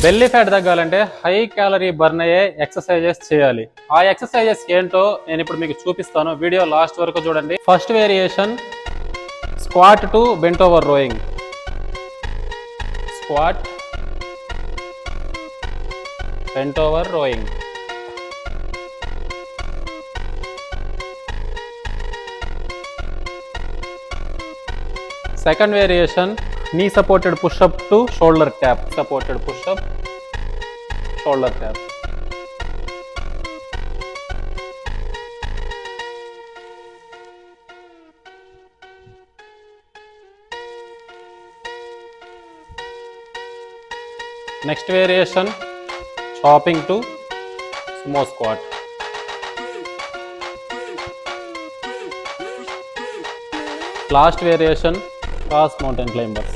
Belly fat తగ్గాలంటే high calorie burn అయ్యే exercises చేయాలి. ఆ ఎక్సర్సైజెస్ ఏంటో నేను ఇప్పుడు మీకు చూపిస్తాను. వీడియో లాస్ట్ వరకు చూడండి. First variation squat to bent over rowing. Squat, bent over rowing. Second variation, knee supported push up to shoulder tap. Supported push up, shoulder tap. Next variation, chopping to sumo squat. Last variation, cross mountain climbers.